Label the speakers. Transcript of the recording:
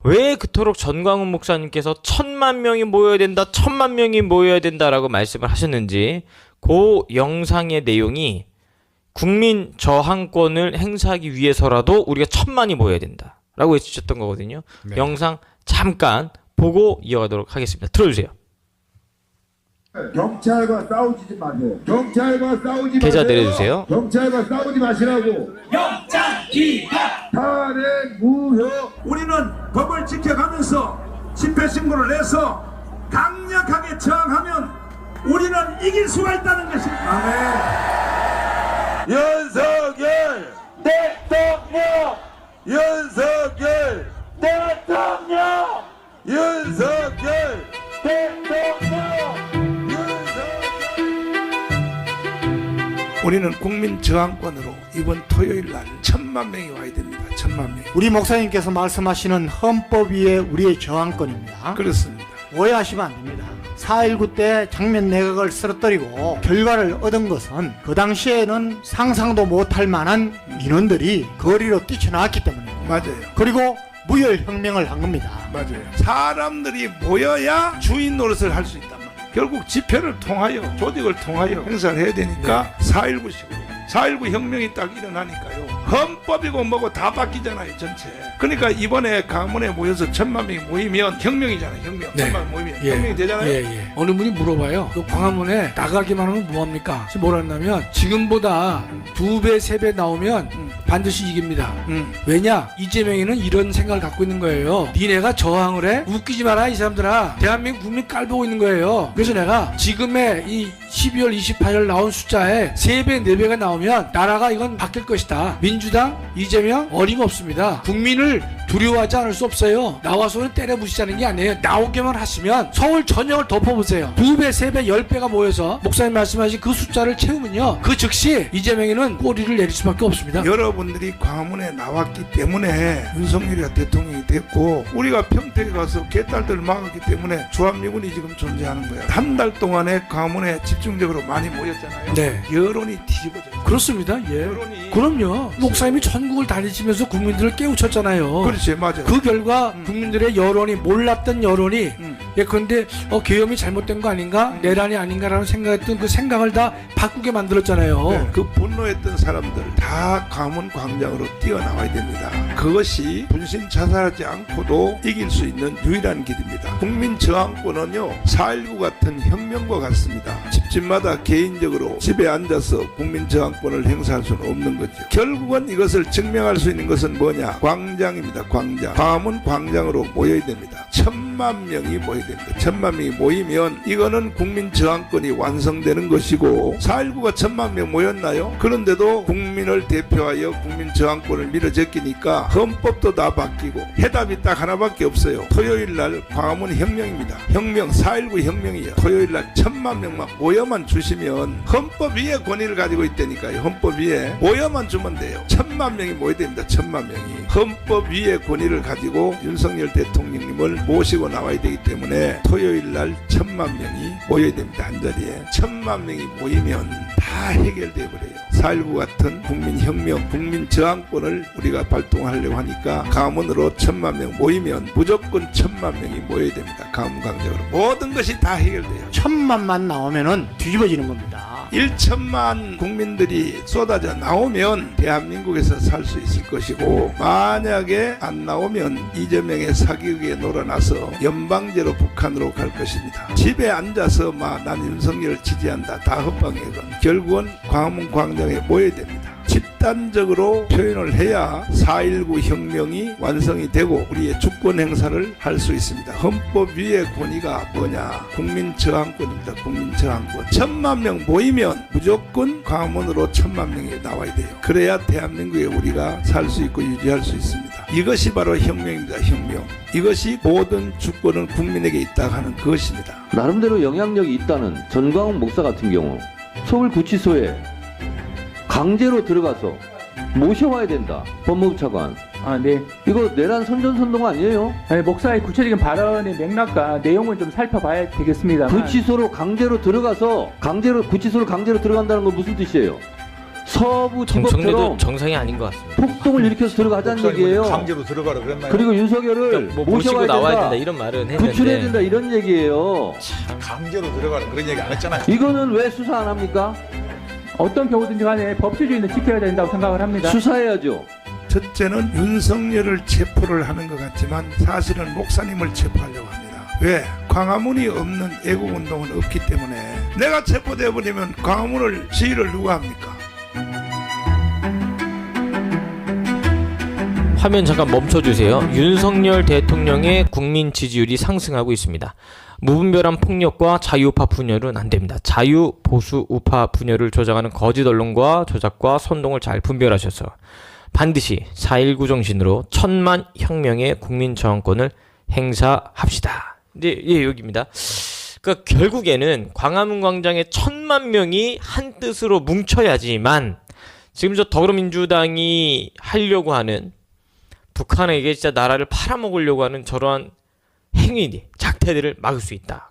Speaker 1: 왜 그토록 전광훈 목사님께서 1,000,000명이 모여야 된다, 1,000,000명이 모여야 된다라고 말씀을 하셨는지 그 영상의 내용이 국민 저항권을 행사하기 위해서라도 우리가 1,000,000이 모여야 된다라고 외치셨던 거거든요.
Speaker 2: 네.
Speaker 1: 영상 잠깐 보고 이어가도록 하겠습니다. 들어주세요.
Speaker 3: 경찰과 싸우지 마세요. 경찰과 싸우지 마세요.
Speaker 1: 계좌 내려주세요.
Speaker 3: 경찰과 싸우지 마시라고.
Speaker 4: 영장 기각!
Speaker 3: 탄핵 무효.
Speaker 5: 우리는 법을 지켜가면서 집회 신고를 내서 강력하게 저항하면 우리는 이길 수가 있다는 것입니다.
Speaker 3: 윤석열 대통령. 윤석열 대통령. 윤석열 대통령.
Speaker 5: 우리는 국민 저항권으로 이번 토요일 날 1,000,000명이 와야 됩니다. 1,000,000명.
Speaker 2: 우리 목사님께서 말씀하시는 헌법 위에 우리의 저항권입니다.
Speaker 5: 그렇습니다.
Speaker 2: 오해하시면 안 됩니다. 4.19 때 장면 내각을 쓰러뜨리고 결과를 얻은 것은 그 당시에는 상상도 못할 만한 민원들이 거리로 뛰쳐나왔기 때문입니다.
Speaker 5: 맞아요.
Speaker 2: 그리고 무혈혁명을 한 겁니다.
Speaker 5: 맞아요. 사람들이 모여야 주인 노릇을 할 수 있단 말이에요. 결국 집회를 통하여 조직을 통하여 행사를 해야 되니까 4.19식으로 4.19 혁명이 딱 일어나니까요. 헌법이고 뭐고 다 바뀌잖아요, 전체. 그러니까 이번에 강문에 모여서 1,000,000명이 모이면 혁명이잖아요, 혁명.
Speaker 6: 네.
Speaker 5: 1,000,000명 모이면
Speaker 6: 예.
Speaker 5: 혁명이 되잖아요.
Speaker 6: 예. 어느 분이 물어봐요. 그 광화문에 나가기만 하면 뭐합니까? 지금 뭐라 했냐면 지금보다 2배, 3배 나오면 반드시 이깁니다. 왜냐? 이재명이는 이런 생각을 갖고 있는 거예요. 니네가 저항을 해? 웃기지 마라 이 사람들아. 대한민국 국민 깔보고 있는 거예요. 그래서 내가 지금의 이 12월 28일 나온 숫자에 3배, 4배가 나오면 나라가 이건 바뀔 것이다. 민주당, 이재명 어림없습니다. 국민을 두려워하지 않을 수 없어요. 나와서는 때려부시자는 게 아니에요. 나오게만 하시면 서울 전역을 덮어보세요. 2배, 3배, 10배가 모여서 목사님 말씀하신 그 숫자를 채우면요. 그 즉시 이재명이는 꼬리를 내릴 수밖에 없습니다.
Speaker 5: 여러분들이 광화문에 나왔기 때문에 윤석열이가 대통령이 됐고 우리가 평택에 가서 개딸들을 막았기 때문에 주한미군이 지금 존재하는 거야. 한 달 동안에 광화문에 집중적으로 많이 모였잖아요.
Speaker 6: 네.
Speaker 5: 여론이 뒤집어졌어요.
Speaker 6: 그렇습니다. 예.
Speaker 5: 여론이
Speaker 6: 그럼요. 목사님이 전국을 다니시면서 국민들을 깨우쳤잖아요.
Speaker 5: 그렇지, 맞아요.
Speaker 6: 그 결과 국민들의 여론이 몰랐던 여론이 예컨대 계엄이 잘못된 거 아닌가 내란이 아닌가라는 생각했던 그 생각을 다 바꾸게 만들었잖아요.
Speaker 5: 네, 그 분노했던 사람들 다 광화문 광장으로 뛰어나와야 됩니다. 그것이 분신 자살하지 않고도 이길 수 있는 유일한 길입니다. 국민 저항권은요 4.19 같은 혁명과 같습니다. 집집마다 개인적으로 집에 앉아서 국민 저항권을 행사할 수는 없는 거죠. 결국은 이것을 증명할 수 있는 것은 뭐냐? 광장입니다. 광장. 광화문 광장으로 모여야 됩니다. 1,000,000명이 모여야 됩니다. 1,000,000명이 모이면 이거는 국민 저항권이 완성되는 것이고 4.19가 1,000,000명 모였나요? 그런데도 국민을 대표하여 국민 저항권을 밀어제끼니까 헌법도 다 바뀌고 해답이 딱 하나밖에 없어요. 토요일 날 광화문 혁명입니다. 혁명 4.19 혁명이에요. 토요일 날 1,000,000명만 모여만 주시면 헌법 위에 권위를 가지고 있다니까요. 헌법 위에 모여만 주면 돼요. 1,000,000명이 모여야 됩니다. 1,000,000명이 헌법 위에 권위를 가지고 윤석열 대통령님을 모시고 나와야 되기 때문에 토요일 날 1,000,000명이 모여야 됩니다. 한자리에 1,000,000명이 모이면 다 해결돼 버려요. 4.19 같은 국민혁명, 국민저항권을 우리가 발동하려고 하니까 광화문으로 1,000,000명 모이면 무조건 1,000,000명이 모여야 됩니다. 광화문 광장으로 모든 것이 다 해결돼요.
Speaker 2: 1,000,000만 나오면은 뒤집어지는 겁니다.
Speaker 5: 1,000,000 국민들이 쏟아져 나오면 대한민국에서 살 수 있을 것이고 만약에 안 나오면 이재명의 사기극에 놀아나서 연방제로 북한으로 갈 것입니다. 집에 앉아서 난 윤석열을 지지한다. 다 헛방이건 결국은 광화문 광장에 모여야 됩니다. 집단적으로 표현을 해야 4.19 혁명이 완성이 되고 우리의 주권 행사를 할 수 있습니다. 헌법 위의 권위가 뭐냐? 국민 저항권입니다. 국민 저항권. 1,000,000명 모이면 무조건 광화문으로 1,000,000명이 나와야 돼요. 그래야 대한민국에 우리가 살 수 있고 유지할 수 있습니다. 이것이 바로 혁명입니다. 혁명. 이것이 모든 주권은 국민에게 있다 하는 그것입니다.
Speaker 7: 나름대로 영향력이 있다는 전광훈 목사 같은 경우 서울구치소에 강제로 들어가서 모셔와야 된다. 법무부 차관.
Speaker 8: 네.
Speaker 7: 이거 내란 선전선동 아니에요?
Speaker 8: 아니, 목사의 구체적인 발언의 맥락과 내용을 좀 살펴봐야 되겠습니다만
Speaker 7: 구치소로 강제로 들어가서 구치소로 강제로 들어간다는 건 무슨 뜻이에요? 서부
Speaker 1: 정청래도
Speaker 7: 지법처럼
Speaker 1: 정상이 아닌 것 같습니다.
Speaker 7: 폭동을 일으켜서 들어가자는 얘기예요.
Speaker 9: 강제로 들어가라 그랬나요?
Speaker 7: 그리고 윤석열을
Speaker 1: 그러니까 뭐 모시고
Speaker 7: 모셔와야
Speaker 1: 나와야 된다
Speaker 7: 된다,
Speaker 1: 이런 말은 했는데
Speaker 7: 구출해야 된다 이런 얘기예요.
Speaker 9: 강제로 들어가라 그런 얘기 안 했잖아요.
Speaker 7: 이거는 왜 수사 안 합니까?
Speaker 8: 어떤 경우든지 간에 법치주의는 지켜야 된다고 생각을 합니다.
Speaker 7: 수사해야죠.
Speaker 5: 첫째는 윤석열을 체포를 하는 것 같지만 사실은 목사님을 체포하려고 합니다. 왜? 광화문이 없는 애국운동은 없기 때문에 내가 체포되어 버리면 광화문을 시위를 누가 합니까?
Speaker 1: 화면 잠깐 멈춰주세요. 윤석열 대통령의 국민 지지율이 상승하고 있습니다. 무분별한 폭력과 자유우파 분열은 안 됩니다. 자유, 보수, 우파 분열을 조장하는 거짓 언론과 조작과 선동을 잘 분별하셔서 반드시 4.19 정신으로 1000만 혁명의 국민 저항권을 행사합시다. 예, 여기입니다. 그러니까 결국에는 광화문 광장에 1000만 명이 한 뜻으로 뭉쳐야지만 지금 저 더불어민주당이 하려고 하는 북한에게 진짜 나라를 팔아먹으려고 하는 저러한 행위, 작태들을 막을 수 있다.